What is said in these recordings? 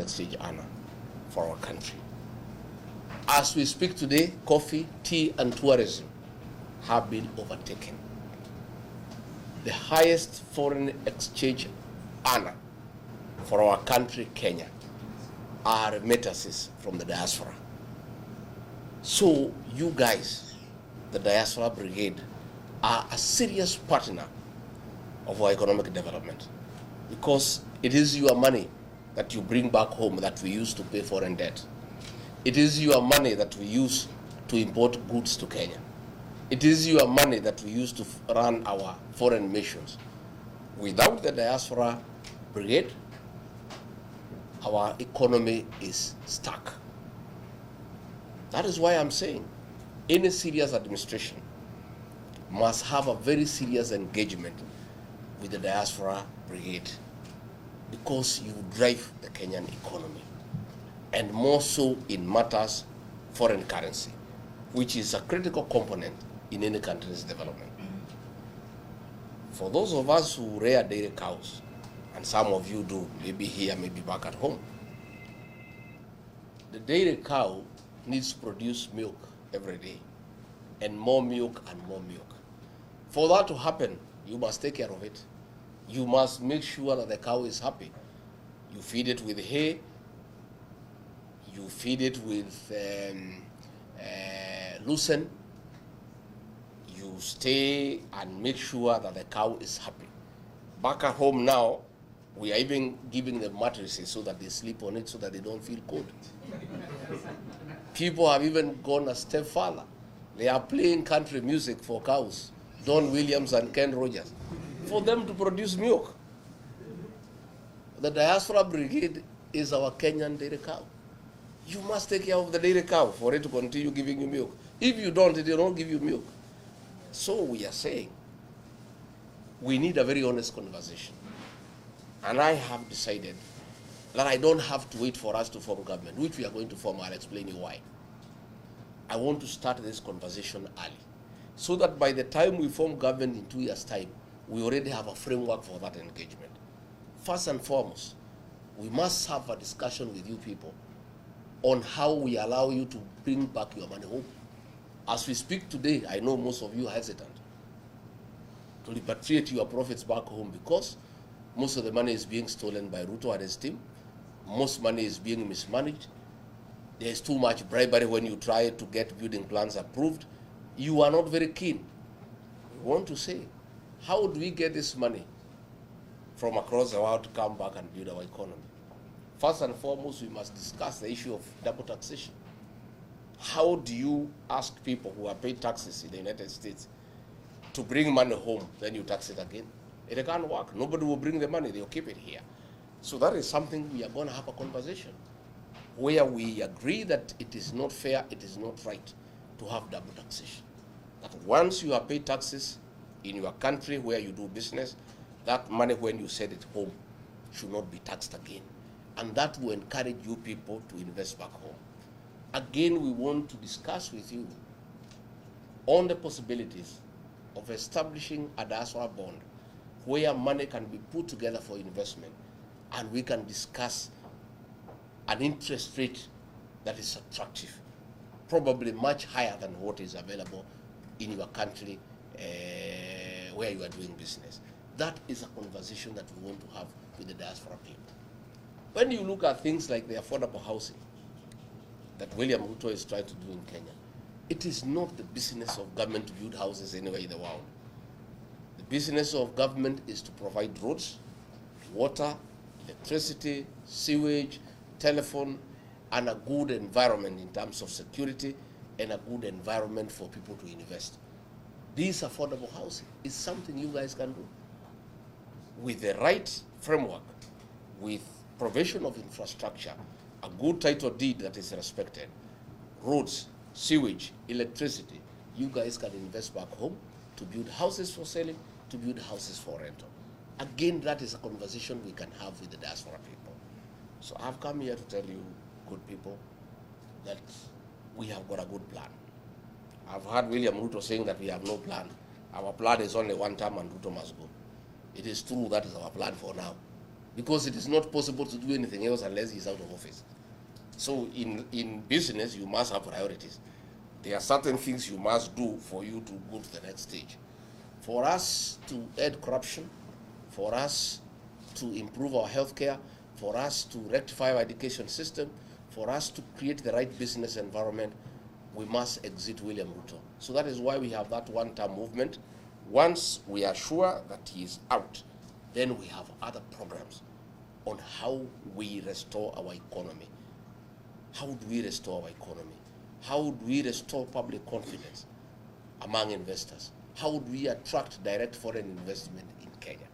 exchange earner for our country. As we speak today, coffee, tea, and tourism have been overtaken. The highest foreign exchange earner for our country, Kenya, are remittances from the diaspora. So you guys, the Diaspora Brigade, are a serious partner of our economic development, because it is your money that you bring back home that we use to pay foreign debt. It is your money that we use to import goods to Kenya. It is your money that we use to run our foreign missions. Without the Diaspora Brigade, our economy is stuck. That is why I'm saying any serious administration must have a very serious engagement with the Diaspora Brigade, because you drive the Kenyan economy, and more so in matters foreign currency, which is a critical component in any country's development. For those of us who rear dairy cows, and some of you do, maybe here, maybe back at home, the dairy cow needs to produce milk every day, and more milk and more milk. For that to happen, you must take care of it. You must make sure that the cow is happy. You feed it with hay, you feed it with lucerne, you stay and make sure that the cow is happy. Back at home now, we are even giving them mattresses so that they sleep on it so that they don't feel cold. People have even gone a step further. They are playing country music for cows, Don Williams and Ken Rogers, for them to produce milk. The Diaspora Brigade is our Kenyan dairy cow. You must take care of the dairy cow for it to continue giving you milk. If you don't, it will not give you milk. So we are saying we need a very honest conversation. And I have decided that I don't have to wait for us to form government, which we are going to form. I'll explain you why. I want to start this conversation early, so that by the time we form government in 2 years' time, we already have a framework for that engagement. First and foremost, we must have a discussion with you people on how we allow you to bring back your money home. As we speak today, I know most of you are hesitant to repatriate your profits back home, because most of the money is being stolen by Ruto and his team. Most money is being mismanaged. There is too much bribery when you try to get building plans approved. You are not very keen. We want to say, how do we get this money from across the world to come back and build our economy? First and foremost, we must discuss the issue of double taxation. How do you ask people who are paid taxes in the United States to bring money home, then you tax it again? It can't work. Nobody will bring the money, they'll keep it here. So that is something we are going to have a conversation where we agree that it is not fair, it is not right to have double taxation. That once you have paid taxes in your country where you do business, that money, when you send it home, should not be taxed again. And that will encourage you people to invest back home. Again, we want to discuss with you on the possibilities of establishing a diaspora bond where money can be put together for investment, and we can discuss an interest rate that is attractive, probably much higher than what is available in your country where you are doing business. That is a conversation that we want to have with the diaspora people. When you look at things like the affordable housing that William Ruto is trying to do in Kenya, it is not the business of government to build houses anywhere in the world. The business of government is to provide roads, water, electricity, sewage, telephone, and a good environment in terms of security, and a good environment for people to invest. This affordable housing is something you guys can do with the right framework, with provision of infrastructure, a good title deed that is respected, roads, sewage, electricity. You guys can invest back home to build houses for selling, to build houses for rental. Again, that is a conversation we can have with the diaspora people. So I've come here to tell you, good people, that we have got a good plan. I've heard William Ruto saying that we have no plan. Our plan is only one term and Ruto must go. It is true, that is our plan for now. because it is not possible to do anything else unless he's out of office. So in business, you must have priorities. There are certain things you must do for you to go to the next stage. For us to end corruption, for us to improve our healthcare, for us to rectify our education system, for us to create the right business environment, we must exit William Ruto. So that is why we have that one-term movement. Once we are sure that he is out, then we have other programs on how we restore our economy. How do we restore our economy? How do we restore public confidence among investors? How do we attract direct foreign investment in Kenya?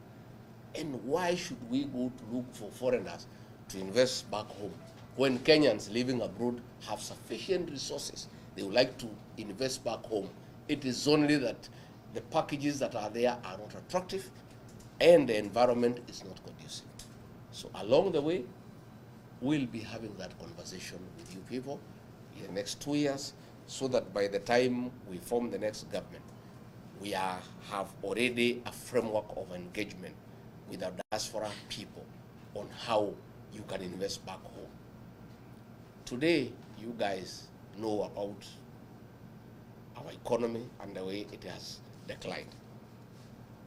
And why should we go to look for foreigners to invest back home when Kenyans living abroad have sufficient resources? They would like to invest back home. It is only that the packages that are there are not attractive and the environment is not conducive. So along the way, we'll be having that conversation with you people in the next 2 years, so that by the time we form the next government, we have already a framework of engagement with our diaspora people on how you can invest back home. Today, you guys know about our economy and the way it has declined.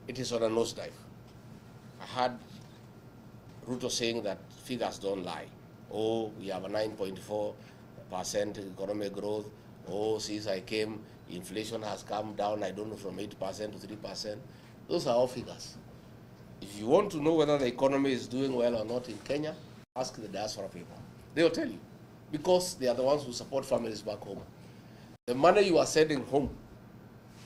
It is on a nosedive. I heard Ruto saying that figures don't lie. Oh, we have a 9.4% economic growth. Oh, since I came, inflation has come down, I don't know, from 8% to 3%. Those are all figures. If you want to know whether the economy is doing well or not in Kenya, ask the diaspora people. They will tell you, because they are the ones who support families back home. The money you are sending home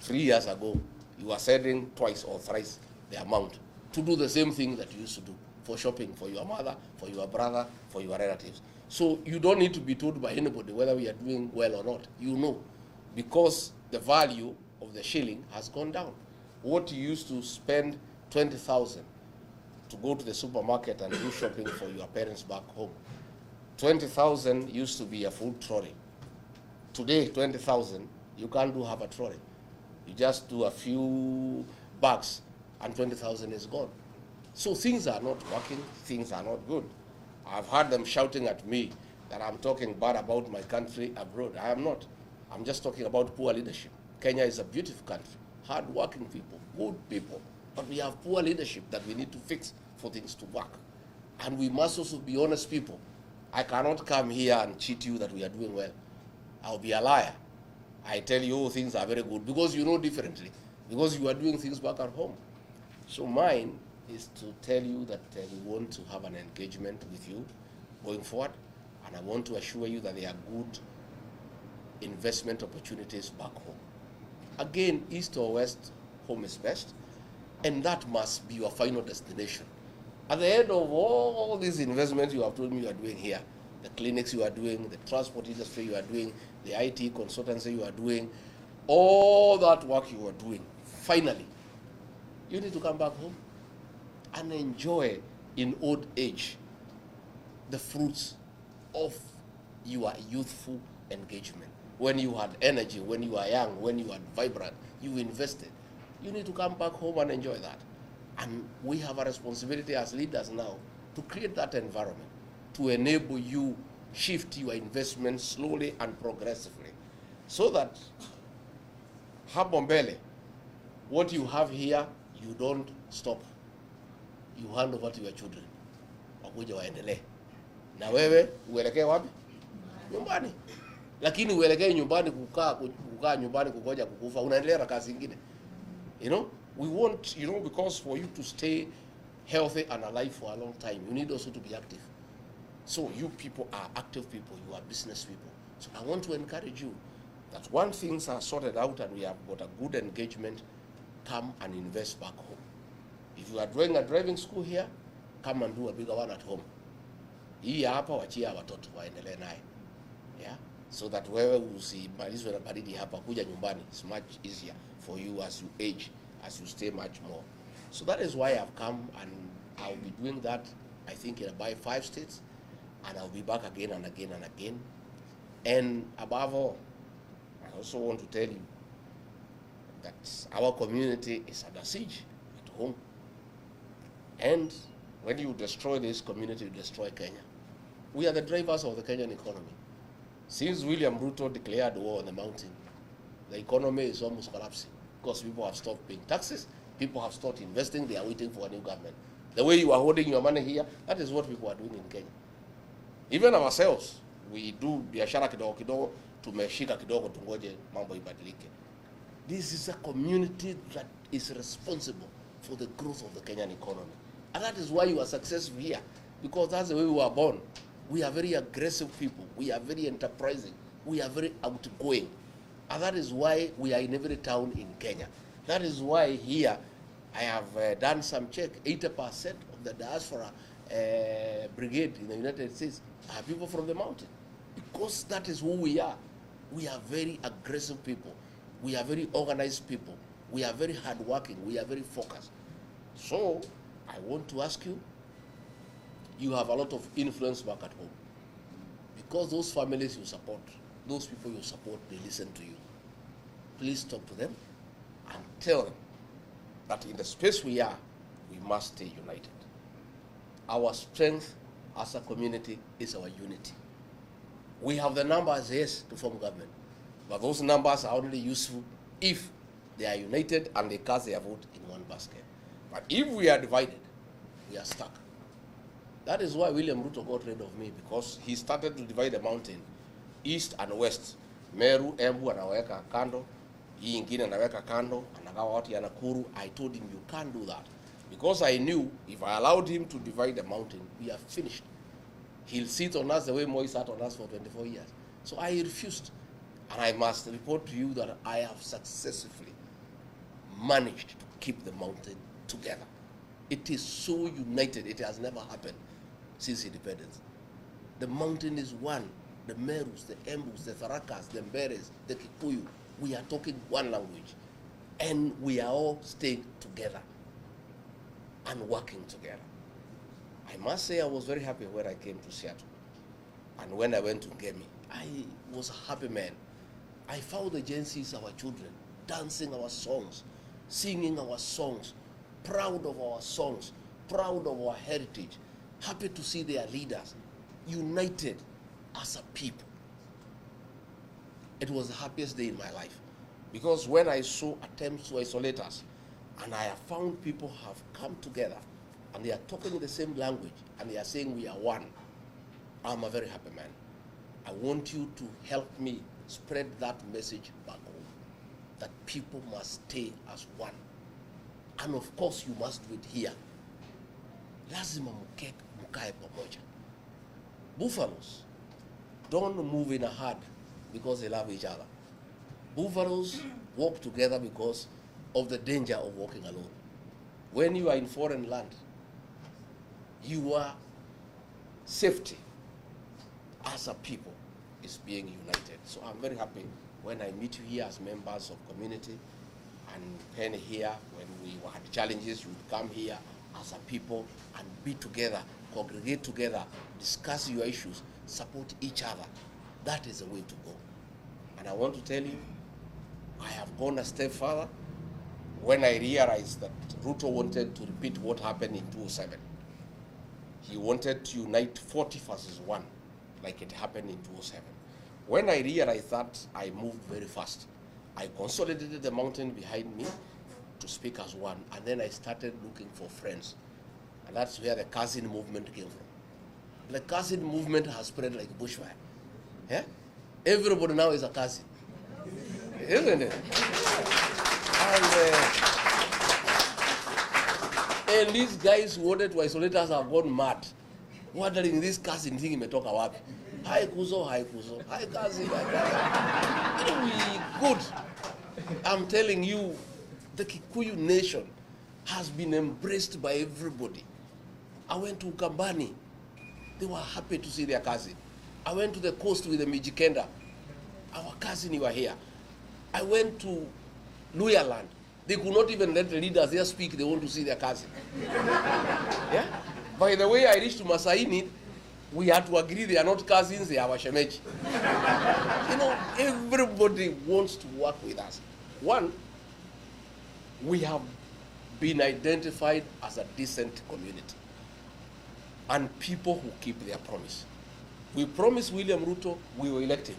3 years ago, you are sending twice or thrice the amount to do the same thing that you used to do, for shopping, for your mother, for your brother, for your relatives. So you don't need to be told by anybody whether we are doing well or not. You know, because the value of the shilling has gone down. What you used to spend 20,000 to go to the supermarket and do shopping for your parents back home, 20,000 used to be a full trolley. Today, 20,000, you can't do half a trolley. You just do a few bags and 20,000 is gone. So things are not working, things are not good. I've heard them shouting at me that I'm talking bad about my country abroad. I am not. I'm just talking about poor leadership. Kenya is a beautiful country, hard-working people, good people, but we have poor leadership that we need to fix for things to work. And we must also be honest people. I cannot come here and cheat you that we are doing well. I'll be a liar. I tell you, oh, things are very good, because you know differently, because you are doing things back at home. So mine is to tell you that we want to have an engagement with you going forward, and I want to assure you that there are good investment opportunities back home. Again, east or west, home is best, and that must be your final destination. At the end of all these investments you have told me you are doing here, the clinics you are doing, the transport industry you are doing, the IT consultancy you are doing, all that work you are doing, finally, you need to come back home and enjoy in old age the fruits of your youthful engagement. When you had energy, when you are young, when you are vibrant, you invested. You need to come back home and enjoy that. And we have a responsibility as leaders now to create that environment, to enable you shift your investment slowly and progressively, so that hapo mbele, what you have here, you don't stop. You hand over to your children, wakuja waendelee. Na wewe uelekee wapi? Nyumbani. Lakini uelekee nyumbani kukaa nyumbani kugoja kukufa, unaendelea na kazi nyingine. You know, we want, you know, because for you to stay healthy and alive for a long time, you need also to be active. So you people are active people, you are business people. So I want to encourage you that once things are sorted out and we have got a good engagement, come and invest back home. If you are doing a driving school here, come and do a bigger one at home. Hii hapa wachia watoto waendelee naye. Yeah? So that wewe usimalizwe na baridi hapa, kuja nyumbani. It's much easier for you as you age, as you stay much more. So that is why I've come, and I'll be doing that, I think, in about 5 states, and I'll be back again and again and again. And above all, I also want to tell you that our community is under siege at home. And When you destroy this community, you destroy Kenya. We are the drivers of the Kenyan economy. Since William Ruto declared war on the mountain, the economy is almost collapsing because people have stopped paying taxes, people have stopped investing, they are waiting for a new government. The way you are holding your money here, that is what people are doing in Kenya. Even ourselves, we do biashara kidogo kidogo, tumeshika kidogo tungoje mambo ibadilike. This is a community that is responsible for the growth of the Kenyan economy. And that is why you are successful here, because that's the way we were born. We are very aggressive people. We are very enterprising. We are very outgoing. And that is why we are in every town in Kenya. That is why here I have done some check. 80% of the diaspora brigade in the United States are people from the mountain. Because that is who we are. We are very aggressive people. We are very organized people. We are very hardworking. We are very focused. So I want to ask you, you have a lot of influence back at home. Because those families you support, those people you support, they listen to you. Please talk to them and tell them that in the space we are, we must stay united. Our strength as a community is our unity. We have the numbers, yes, to form government, but those numbers are only useful if they are united and they cast their vote in one basket. But if we are divided, we are stuck. That is why William Ruto got rid of me, because he started to divide the mountain, east and west. Meru, Embu anaweka kando, hii ingine anaweka kando, anagawa watu ya Nakuru. I told him, you can't do that. Because I knew if I allowed him to divide the mountain, we are finished. He'll sit on us the way Maize sat on us for 24 years. So I refused. And I must report to you that I have successfully managed to keep the mountain together. It is so united, it has never happened since independence. The mountain is one. The Merus, the Embus, the Tharakas, the Mberes, the Kikuyu, we are talking one language. And we are all staying together and working together. I must say I was very happy when I came to Seattle. And when I went to Ngemi, I was a happy man. I found the Gen Zs, our children, dancing our songs, singing our songs, proud of our songs, proud of our heritage, happy to see their leaders united as a people. It was the happiest day in my life, because when I saw attempts to isolate us, and I have found people have come together and they are talking the same language and they are saying we are one, I'm a very happy man. I want you to help me spread that message back home, that people must stay as one. And of course you must do it here. Lazima mkae pamoja. Buffaloes don't move in a herd because they love each other. Buffaloes walk together because of the danger of walking alone. When you are in foreign land, your safety as a people is being united. So I'm very happy when I meet you here as members of community, and Penny here, when we had challenges, you would come here as a people and be together, congregate together, discuss your issues, support each other. That is the way to go. And I want to tell you, I have gone a step further when I realized that Ruto wanted to repeat what happened in 2007. He wanted to unite 40 versus 1, like it happened in 2007. When I realized that, I moved very fast. I consolidated the mountain behind me to speak as one, and then I started looking for friends. And that's where the cousin movement came from. The cousin movement has spread like bushfire. Yeah? Everybody now is a cousin. Isn't it? And these guys who wanted to isolate us have gone mad, wondering this cousin thing imetoka wapi. Hi Kuzo, hi Kuzo, hi cousin, hi cousin. We good. I'm telling you, the Kikuyu nation has been embraced by everybody. I went to Ukambani. They were happy to see their cousin. I went to the coast with the Mijikenda. Our cousin were here. I went to Luyaland. They could not even let the leaders there speak. They want to see their cousin. Yeah? By the way, I reached to Masaini, we had to agree they are not cousins, they are Washemeji. You know, everybody wants to work with us. One, we have been identified as a decent community. and people who keep their promise. We promised William Ruto, we will elect him,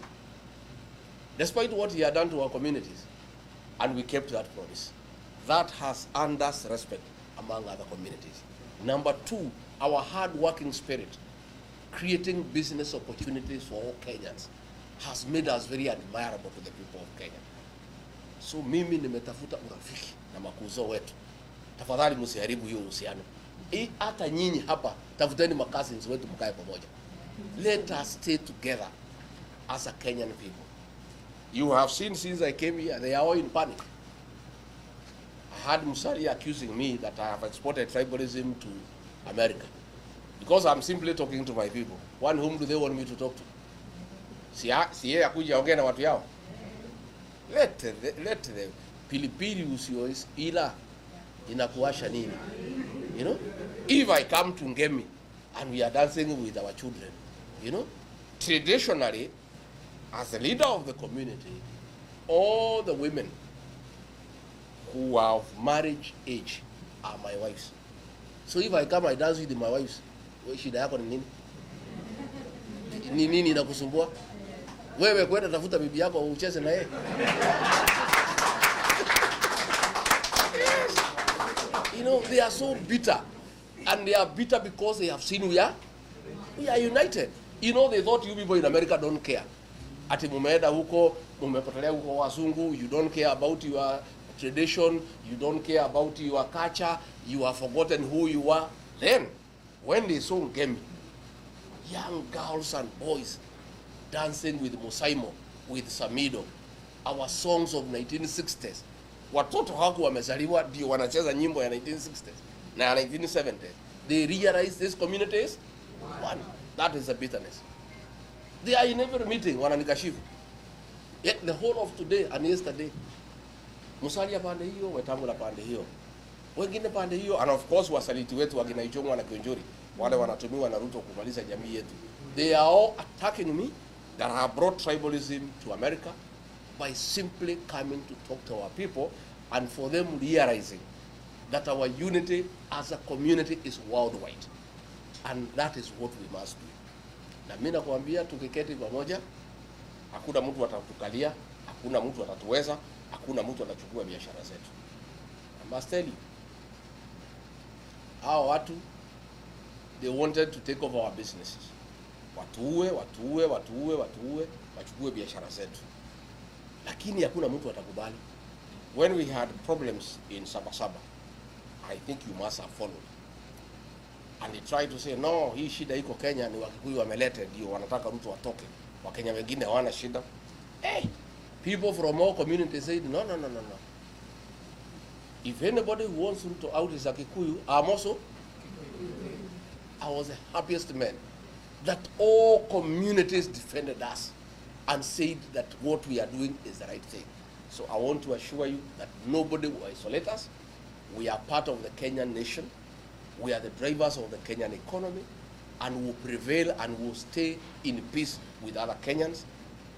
despite what he had done to our communities, and we kept that promise. That has earned us respect among other communities. Number two, our hard-working spirit, creating business opportunities for all Kenyans, has made us very admirable to the people of Kenya. So mimi nimetafuta urafiki na makuzo wetu. Tafadhali msiharibu hiyo uhusiano. Hata nyinyi hapa tafuteni cousins wetu mkae pamoja. Let us stay together as a Kenyan people. You have seen since I came here, they are all in panic. I had Musalia accusing me that I have exported tribalism to America. Because I'm simply talking to my people. One, whom do they want me to talk to? Si yeye akuja ongea na watu yao. Let the pilipili usio ila inakuasha nini? You know? If I come to Ngemi and we are dancing with our children, you know, traditionally, as the leader of the community, all the women who are of marriage age are my wives. So if I come, I dance with my wives. Shida yako ni nini? Ni nini inakusumbua? Wewe kwenda tafuta bibi yako ucheze na yeye. Yes. You know, they are so bitter. And they are bitter because they have seen we are united. You know, they thought you people in America don't care. Ati mumeenda huko, mumepotelea huko wazungu, you don't care about your tradition, you don't care about your culture, you have forgotten who you are. Then, when they saw Ngemi, young girls and boys dancing with Musaimo, with Samido, our songs of 1960s. Watoto haku wamezaliwa ndio wanacheza nyimbo ya 1960s na 1970s. They realize this community is one. That is the bitterness. They are in every meeting wananikashifu. Yet the whole of today and yesterday, Musalia pande hiyo, Wetangula pande hiyo, wengine pande hiyo, and of course wasaliti wetu wakina Ichung'wa na Kionjori, wale wanatumiwa na Ruto kumaliza jamii yetu. They are all attacking me that have brought tribalism to America by simply coming to talk to our people and for them realizing that our unity as a community is worldwide. And that is what we must do. Na mimi nakwambia tukiketi pamoja, hakuna mtu atatukalia, hakuna mtu atatuweza, hakuna mtu atachukua biashara zetu. I must tell you, hao watu, they wanted to take over our businesses. Watuue, wachukue biashara zetu. Lakini hakuna mtu atakubali. When we had problems in Sabasaba, I think you must have followed. And they tried to say, no, hii shida iko Kenya, ni Wakikuyu wamelete, ndio wanataka Ruto atoke. Wakenya wengine hawana shida. Hey, people from all communities said, no. If anybody who wants Ruto out is a Kikuyu, I'm also. I was the happiest man that all communities defended us and said that what we are doing is the right thing. So I want to assure you that nobody will isolate us. We are part of the Kenyan nation. We are the drivers of the Kenyan economy, and will prevail and will stay in peace with other Kenyans,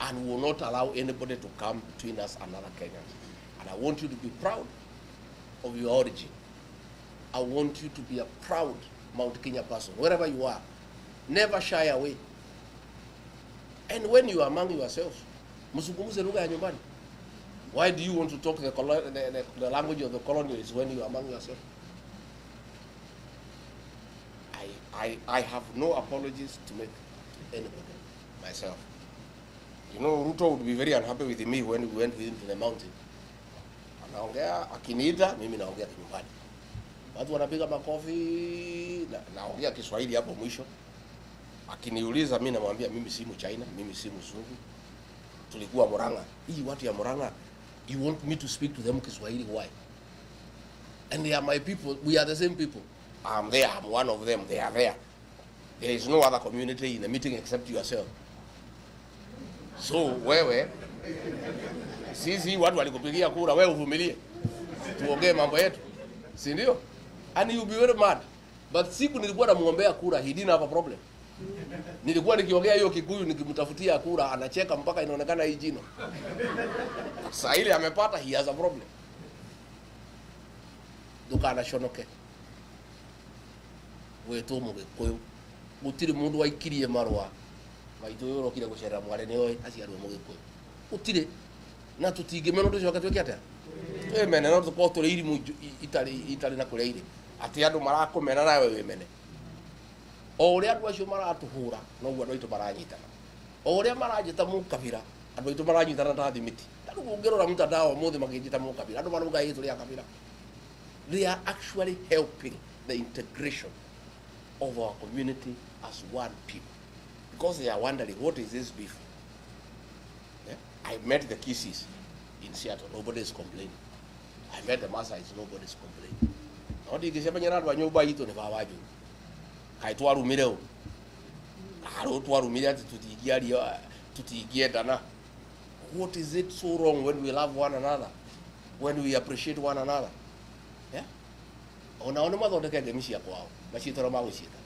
and will not allow anybody to come between us and other Kenyans. And I want you to be proud of your origin. I want you to be a proud Mount Kenya person, wherever you are. Never shy away. And when you are among yourselves, msungumuze lugha ya nyumbani. Why do you want to talk the language of the colonials when you are among yourselves? I have no apologies to make to anybody, myself. You know, Ruto would be very unhappy with me when we went with him to the mountain. Anaongea, akiniita, mimi naongea kinyumbani. Watu wanapiga makofi, naongea Kiswahili hapo mwisho. Akiniuliza mimi namwambia mimi si Mchina, mimi si Mzungu. Tulikuwa Murang'a. Hii watu ya Murang'a, you want me to speak to them Kiswahili, why? And they are my people, we are the same people. I'm there, I'm one of them, they are there. There is no other community in the meeting except yourself. So wewe, sisi watu walikupigia kura, wewe uvumilie. Tuongee mambo yetu. Si ndio? And you'll be very mad. But siku nilikuwa namuombea kura, he didn't have a problem. Nilikuwa nikiongea hiyo Kikuyu nikimtafutia kura, anacheka mpaka inaonekana hii jino. Sasa ile amepata, he has a problem. Duka anashonoke. Wetu Mugikuyu, gutire mundu waikirie marwa maitu yoro kire gucera mware ni oi aciarwo mugikuyu gutire na tutingimena ndu coka tweke atia twemene no tuko turi irimu itari na kuria iri ati andu marakumena nawe wemene o uria andu acio maratuhura noguo andu aitu maranyitana o uria maranyita mukabira andu aitu maranyitana ta thimiti andu ungirora mutandao muthi makijita mukabira andu maruga itu ria kabira. They are actually helping the integration of our community as one people because they are wondering what is this beef. Yeah? I met the Kisses in Seattle, nobody is complaining. I met the Maasais, nobody is complaining. Nodi kisema nyara wa nyumba ito ne bawaju. Kai twaru mireo. Aro twaru mireo tutigia dana. What is it so wrong when we love one another? When we appreciate one another? Yeah? Ona mathondeke ngemi cia kwao macitoro magucita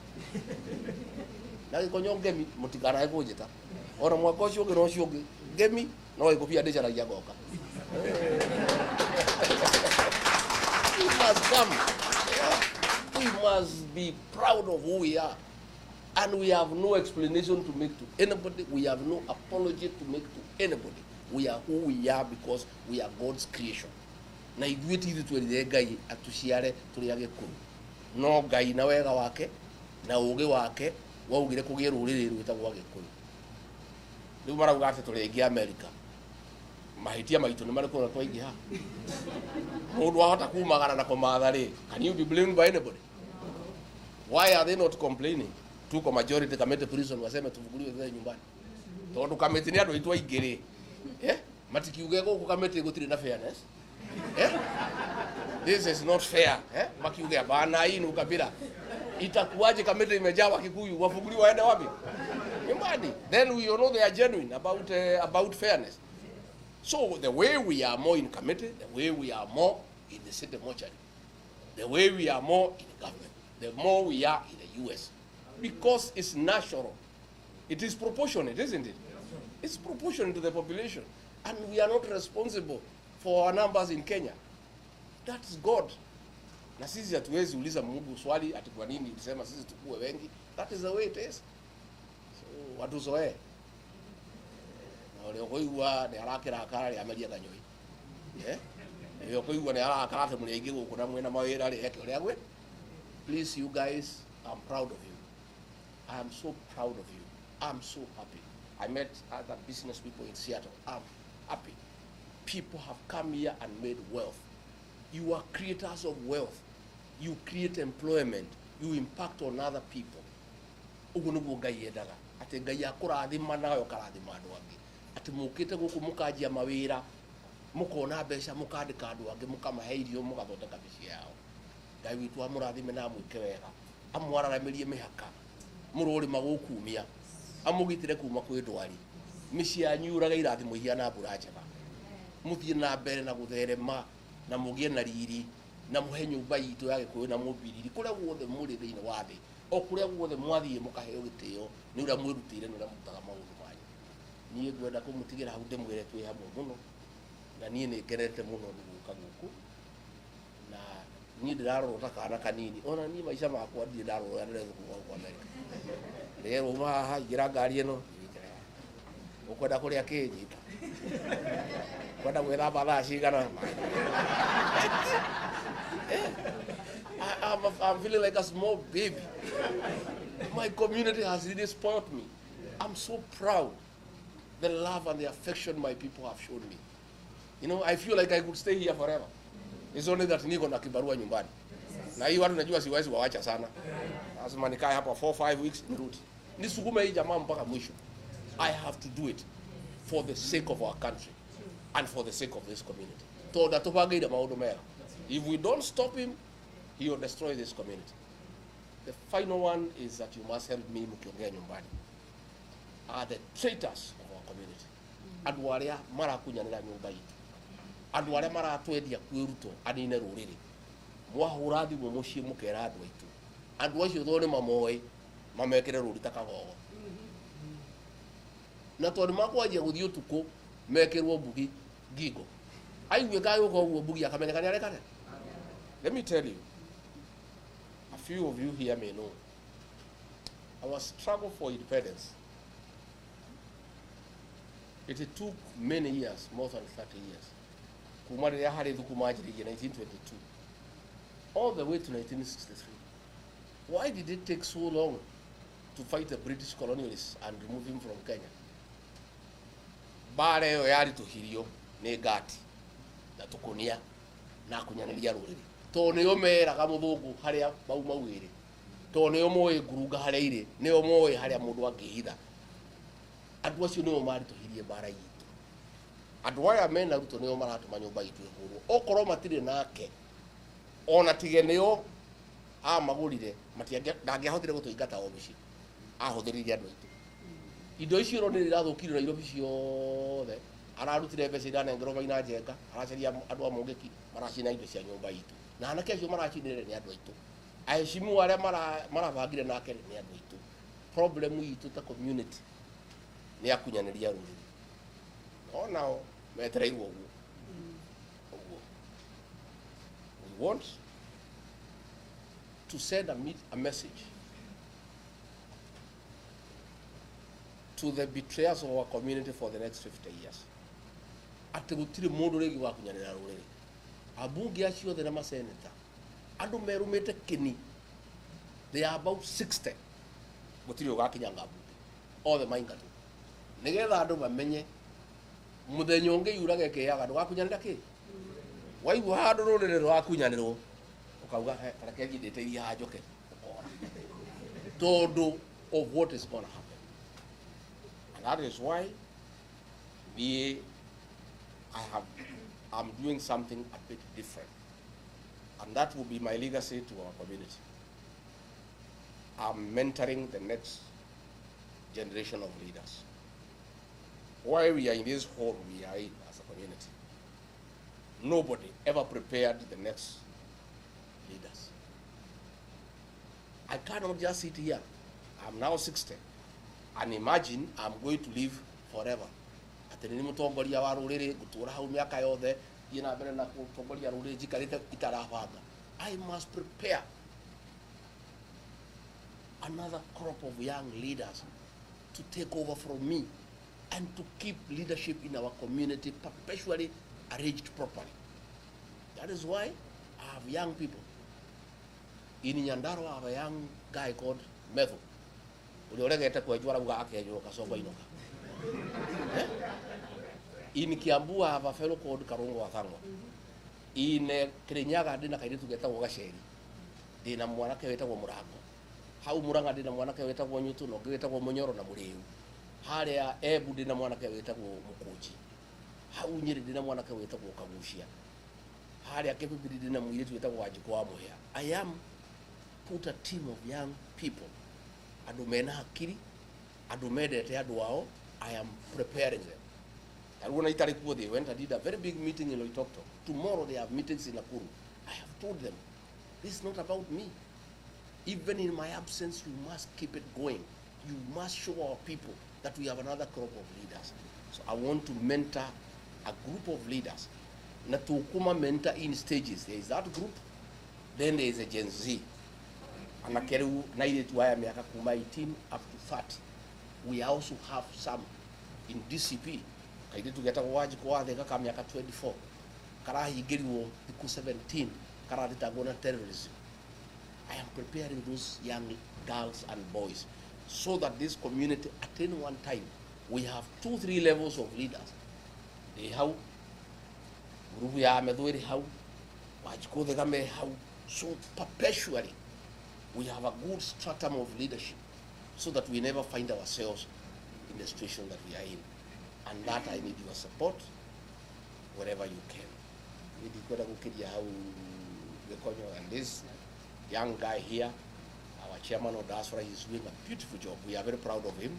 na gikonyo ngemi mutikana ekujita ona mwako ucio ngiro ucio ngemi no ikubia ndicaragia ngoka. We must come. We must be proud of who we are, and we have no explanation to make to anybody. We have no apology to make to anybody. We are who we are because we are God's creation. Na ithuĩ ti twĩrire Ngai atuciare tũrĩ agĩkũyũ no Ngai na wega wake na ũgĩ wake waugire kũgĩe rũrĩrĩ rwĩtagwo agĩkũyũ. Rĩu marauga atĩ tũrĩ aingĩ America mahĩtia maitũ nĩ marĩkũ na twaingĩha mũndũ wahota kumagana na kũmatha rĩ. Can you be blamed by anybody? Why are they not complaining? Tuko majority Kamete prison waseme tuvuguliwe thutha nyumbani tondũ Kamete nĩ andũ aitũ aingĩ rĩ. Matikiuge gũkũ Kamete gũtirĩ na fairness. This is not fair. Makiuge bana hii ni ukabila. Itakuwaje Kamete imejaa Wakikuyu wafunguliwe waende wapi? Nyumbani. Then we know they are genuine about fairness. So the way we are more in Kamete, the way we are more in the city mortuary, the way we are more in government, the more we are in the US. Because it's natural. It is proportionate, isn't it? It's proportionate to the population. And we are not responsible for our numbers in Kenya. That's God. Na sisi hatuwezi uliza Mungu swali ati kwa nini tusema sisi tukue wengi. That is the way it is. So watuzoe. Na leo koiwa ni arakira akara ya media kanyoi. Leo koiwa ni arakara te munegi guku na mwena mawira ri yake uri agwe. Please you guys, I'm proud of you. I am so proud of you. I'm so happy. I met other business people in Seattle. I'm happy. People have come here and made wealth. You are creators of wealth. You create employment. You impact on other people. Ugunugu Ngai endaga. Ati Ngai akurathima nayo karathima andu angi. Ati mukite guku mukajia mawira, mukona mbeca mukandika andu angi mukamahe irio mugathondeka mĩciĩ yao. Ngai witu amurathime na mwike wega. Amwararamirie mĩhaka. Mũrũrĩma gũkumia. Amugitire kuma kwĩ ndwari. Mĩciĩ yanyu yuraga irathimo ihana mbura njega. Muthie na mbere na gutherema na mugie na riri na muhe nyumba itu ya Gikuyu na mubiriri kuria guothe muri thiini wa thi o kuria guothe mwathie mukaheo gitio ni uria mwirutire ni uria mutaga maundu manyu. Nie ngwenda kumutigira hau ndimwire twi hamwe muno na nie ni ngerete muno guka guku na nie ndirarota kana kanini ona nie maica makwa ndire ndarora ndire thukuru kwa America. Lero haha igira ngari ino ukwenda kuria kinyita kwenda gwithamba thaa cigana. I'm feeling like a small baby. My community has really spoiled me. I'm so proud. The love and the affection my people have shown me. You know, I feel like I could stay here forever. It's only that niko na kibarua nyumbani. Na hii watu najua siwezi wawacha sana. Lazima nikae hapa 4-5 weeks nirudi. Nisukume hii jamaa mpaka mwisho. I have to do it for the sake of our country and for the sake of this community. Toda tupangeire maundu mega. If we don't stop him, he will destroy this community. The final one is that you must help me mukiongea nyumbani. Are the traitors of our community. Andu aria marakunyanira nyumba itu. Andu aria maratwendia kwĩ Ruto anine rũrĩrĩ. Mwahũra thimũ mũciĩ mũkera andũ aitu. Andu acio thone mamoe mamekere rũrita kagogo. Na tondũ makwanjia gũthiĩ ũtukũ mekĩrwo mbugi ngingo. Aigue kayo kwa mbugi akamenyeka nĩ arekane. Let me tell you, a few of you here may know. our struggle for independence, it took many years, more than 30 years. Kumari Yahari Dukumajiri in 1922, all the way to 1963. Why did it take so long to fight the British colonialists and remove him from Kenya? Bare yo yari tuhirio ne gati na tukonia na kunyaniria ruriri to ne omera ga muthugu haria bauma wiri to ne omoe guruga haria ire ne omoe haria mundu angihitha andu acio ne omari tuhirie bara yitu andu aya mena Ruto ne omaratuma nyumba yitu ihurwo okorwo matire nake ona tigeneo magurire ndangĩahotire gũtũingata obici ahũthĩrire andũ aitũ indo icio ro nĩ irathũkire Nairobi ciothe ararutire mbeca iranengerwo Maina Njenga aracaria andũ a Mũngĩki maracina indo cia nyũmba itũ na anake acio maracinire nĩ andũ aitũ aheshimu arĩa marabangire nake nĩ andũ aitũ problem itũ ta community nĩ akunyanĩria rũrĩrĩ onao metereirwo ũguo we want to send a message to the betrayers of our community for the next 50 years. Ati gutire mundu regi wa kunyanira ruriri. Abunge acio the na senator. Andu merumete kini. They are about 60. Gutire ugakinyanga abunge. All the mainga. Nigetha andu bamenye muthenya ungi yurage ke yaga ndu gakunyanira ki. Waigu handu ruriri rwa kunyanirwo. Ukauga reke ngindite iria njoke. Todo of what is going to happen. That is why I'm doing something a bit different. And that will be my legacy to our community. I'm mentoring the next generation of leaders. While we are in this hall, we are in as a community. Nobody ever prepared the next leaders. I cannot just sit here. I'm now 60. And imagine I'm going to live forever. Atene ni mutongoria wa ruriri gutura hau miaka yothe ina mbere na kutongoria ruriri jikarite itarabanga. I must prepare another crop of young leaders to take over from me and to keep leadership in our community perpetually arranged properly. That is why I have young people. In Nyandarua I have a young guy called Metho. In Kiambu I have a fellow called Karungo Wathangwa. In Kirinyaga dina kairetu getagwo Gacheri. Dina mwanake wetagwo Murango. Hau Muranga dina mwanake wetagwo Nyutu no wetagwo Munyoro na Muriu. Haria Ebu dina mwanake wetagwo Mukuji. Hau Nyeri dina mwanake wetagwo Kagushia. Haria Kipipiri dina mwiretu wetagwo Wajikwa Muhia. I am put a team of young people. Adu mena akiri, adu medete adu wao, I am preparing them. And when they went and did a very big meeting in Loitokto. Tomorrow they have meetings in Nakuru. I have told them, this is not about me. Even in my absence, you must keep it going. You must show our people that we have another crop of leaders. So I want to mentor a group of leaders. Na tukuma mentor in stages. There is that group, then there is a Gen Z. And Akeru naide tuaya miaka kuma 18 up to 30. We also have some in DCP. Kaide tugeta waji kwa the kaka miaka 24. Kara higiriwo iku 17. Kara ditagona terrorism. I am preparing those young girls and boys so that this community at any one time we have 2-3 levels of leaders. They how group ya medweri how wajiko the game how so perpetually we have a good stratum of leadership so that we never find ourselves in the situation that we are in. And that I need your support wherever you can. And this young guy here, our chairman of diaspora, is doing a beautiful job. We are very proud of him.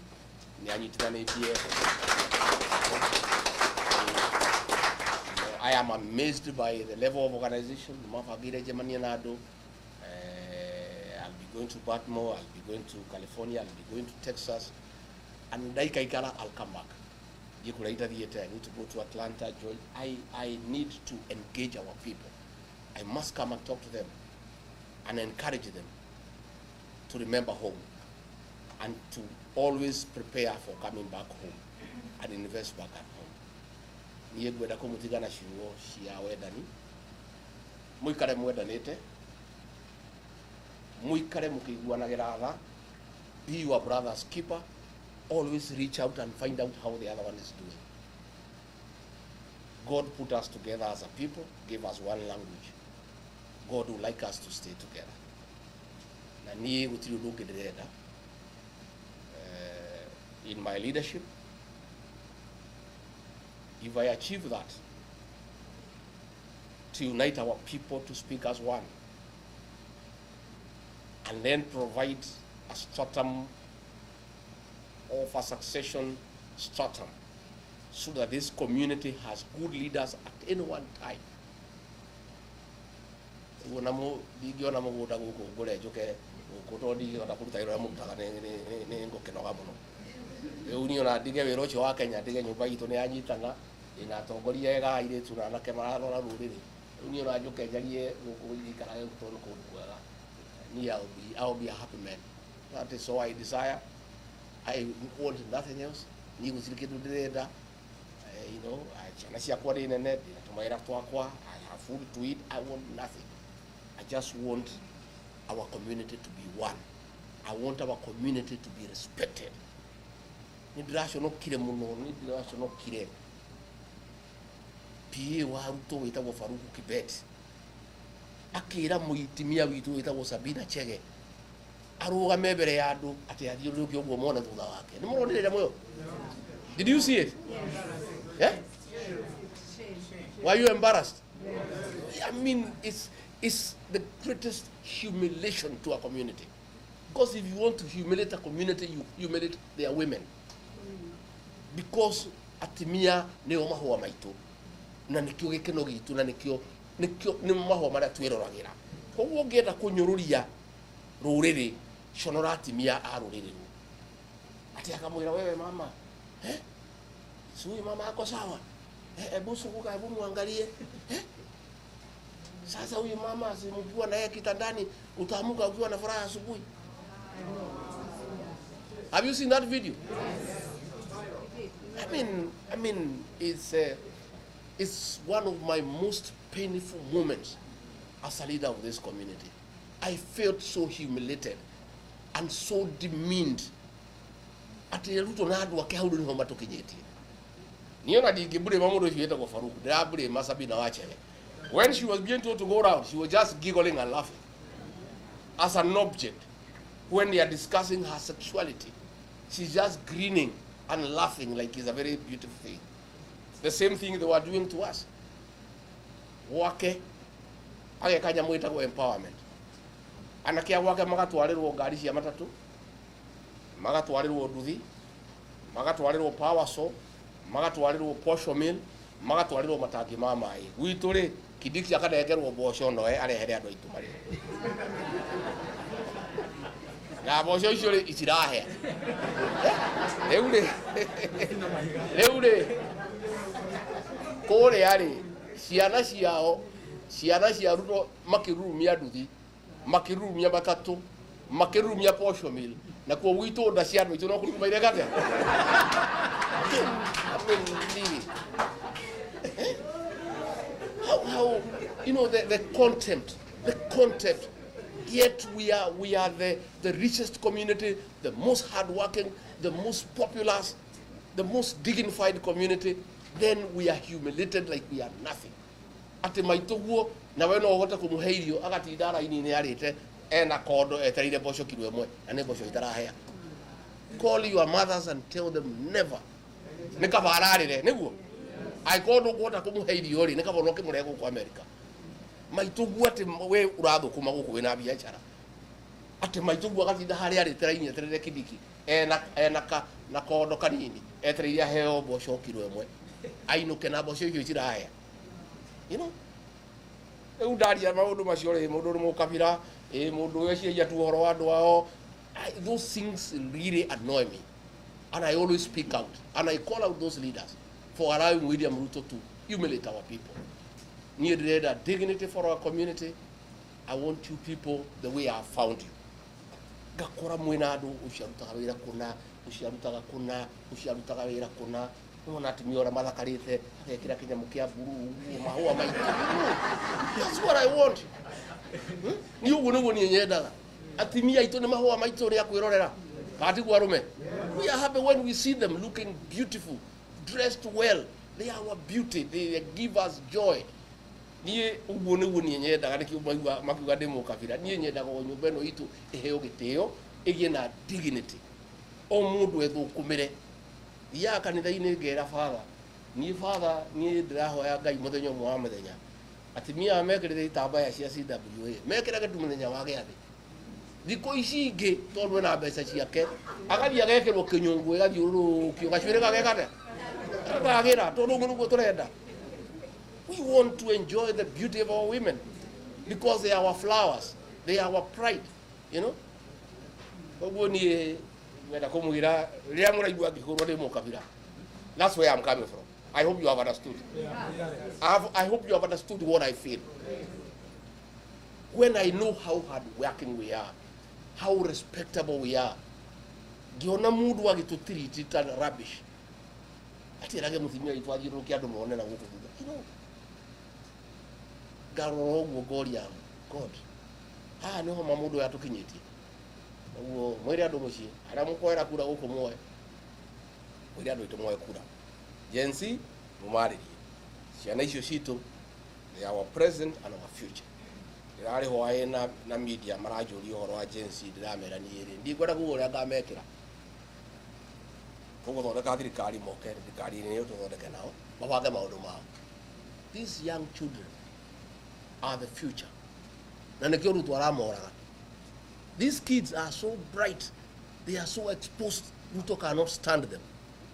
I am amazed by the level of organization. I'll be going to Baltimore, I'll be going to California, I'll be going to Texas, and I'll come back. I need to go to Atlanta, Georgia. I need to engage our people. I must come and talk to them and encourage them to remember home. and to always prepare for coming back home and invest back at home. Niye gwenda kumutigana ciugo cia wendani, muikare mwendanite, muikare mukiguanagira tha, be your brother's keeper, always reach out and find out how the other one is doing. God put us together as a people, gave us one language. God would like us to stay together. Na niye gutiri undu ndirenda in my leadership. If I achieve that, to unite our people to speak as one, and then provide a stratum of a succession stratum, so that this community has good leaders at any one time. Unamo digiona muguda guku ngure njuke gukuto digiona kuruta ira mutaga ne ngokenoga muno. Uniona dige wiro ucio wa Kenya dige nyumba itu ne anyitana ina tongoria ega ire tuna na kemara rora ruriri. Uniona njuke njarie guku ikara gutono kuwega. Ni I'll be a happy man. That is all I desire. I want nothing else. Ni gusirikitu ndirenda. You know, I cia kwa ri nene tumaira twakwa. I have food to eat. I want nothing. I just want our community to be one. I want our community to be respected. Nidrasho no kire muno, nidrasho no kire. Pie wa Ruto witagwo Faruku Kibet. Akira muitimia witu witagwo Sabina Chege. Arugame mbere ya andu ati athiuruki uguo mona thutha wake. Ni muronire moyo? Did you see it? Yes. Yeah? Were you embarrassed? I mean, it's the greatest humiliation to a community. Because if you want to humiliate a community, you humiliate their women. Because atimia ne mahua maitu na nikio gikeno gitu na nikio ni mahua maria twirораgira. Koguo ngenda kunyururia ruriri shonora atimia a ruriri. Ati akamwira wewe mama, sui mama ako sawa. Ebu sukuka, ebu muangalie. Sasa huyu mama asimukiwa na yeye kitandani utaamka ukiwa na furaha asubuhi. Have you seen that video? I mean it's one of my most painful moments as a leader of this community. I felt so humiliated and so demeaned. Ati Ruto na andu ake hauru ni homa tukinyetie. Niona digibure mamudo hieta kwa Faruku. Dabure masabi na wachele. When she was being told to go around, she was just giggling and laughing as an object. When they are discussing her sexuality, she's just grinning and laughing like it's a very beautiful thing. The same thing they were doing to us. Wake, age kanya mwita go empowerment. Anakia wake magatwarirwo ngari cia matatu, magatwarirwo nduthi, magatwarirwo power saw, magatwarirwo posho mill, magatwarirwo matangi ma mai. Gwitu ri kidiki akanegerwo mboco no arehere andu aitu mari. Na mboco icio ri itirahe. Reure kore ari ciana cia Ruto makirumia nduthi, makirumia matatu, makirumia posho mill, na kwa gwitu nda cia andu aitu no kuruma ire gate. How you know the contempt, yet we are the richest community, the most hardworking, the most populous, the most dignified community, then we are humiliated like we are nothing. Ati maituguo na we no uhota kumuheirio agatinda raini ni arite ena kondo eterire boco kilo emwe na ne boco itarahea. Call your mothers and tell them never. Nikabararire niguo aikondo kwota kumuheirio ri nikabonoke murego kwa America. Maituguo ati we urathu kuma guku wina biashara. Ati maituguo agatinda hari arite raini eterire kidiki ena na kondo kanini eterire heo boco kilo emwe. Ainuke na boco icio itirahea. You know, those things really annoy me, and I always speak out and I call out those leaders for allowing William Ruto to humiliate our people. Need dignity for our community. I want you people the way I found you. gakora mwina andu uciarutaga wira kuna uciarutaga kuna uciarutaga wira kuna nona atumia ora mathakarite agekira kinyamu kia buru mahua maitu. That's what I want. Ni uguo niguo ni nyendaga atumia itu ni mahua maitu ri akwirorera kati gwa rume. We are happy when we see them looking beautiful, dressed well. They are our beauty. They give us joy. Ni uguo niguo ni nyendaga ni kiumaigwa makiuga ndimo kabira ni nyendaga nyumba ino itu iheo gitio igie na dignity. O mundu ethukumire ya kanitha-ini ngera father ni father ni ndirahoya Ngai muthenya mwa muthenya atimia mekirire itambaya cia CWA mekiraga tu muthenya wa giathi thiko ici ingi tondu na mbeca ciake agathii agekirwo kinyungu igathiururukio gacwire gagekate gagira tondu ngurugo turenda. We want to enjoy the beauty of our women because they are our flowers, they are our pride, you know. Koguo ni meda kumugira ria muraigua ngihurwo ndi mukabira. That's where I'm coming from. I hope you have understood. I hope you have understood what I feel. When I know how hard working we are, how respectable we are, ngiona mundu agitutiriti ta rubbish. Ati rage mutimia itwathirukia andu mone na guku thutha. You know, garoro guo goria God. Niho mamundu yatukinyitie. Uguo mwire andu mucii ara mukoera kura guku moe. Mwire andu itu moe kura. Jensi mumaririe. Ciana icio citu they are our present and our future. Ndirari hoaye na media marajuri uhoro wa jensi ndiramera ni iri. Ndikwenda kuguria ngamekira. Koguo thondeka thirikari moke thirikari ni tuthondeke nao. Mabange maundu mao. These young children are the future. Na nikio Ruto aramoraga. These kids are so bright. They are so exposed. Ruto cannot stand them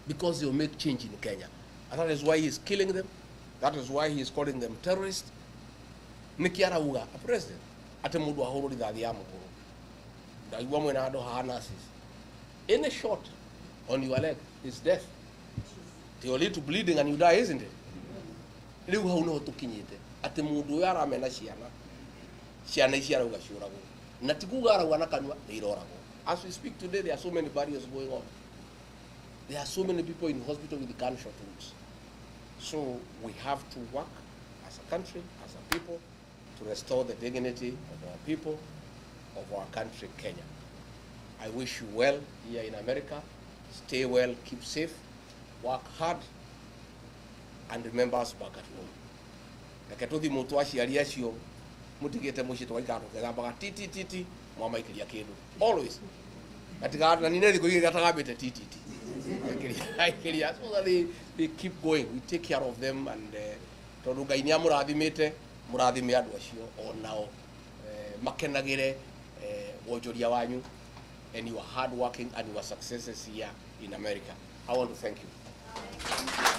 because they will make change in Kenya. And that is why he is killing them. That is why he is calling them terrorists. Nikiara uga, a president. Ate mudu ahoro di dhadi ya mkuru. Ndaigwa mwena ado harnesses. Any shot on your leg is death. It will lead to bleeding and you die, isn't it? Liu hauno tukinyite. Ate mudu yara mena shiana. Shiana ishiara uga shurago. Natikuga ara wana kanwa neirorago. As we speak today, there are so many barriers going on. There are so many people in hospital with gunshot wounds. So we have to work as a country, as a people, to restore the dignity of our people, of our country, Kenya. I wish you well here in America. Stay well, keep safe, work hard, and remember us back at home. Naketothi mutu aciari acio mutigite muci twaikara tugegambaga titi mwamaikiria kindu always atigana ni nethi kuiga gatagambite titi aikiria so that they keep going. We take care of them and tondu Ngai ni amurathimite murathime andu acio onao makenagire wonjoria wanyu and you are hard working and your successes here in America. I want to thank you.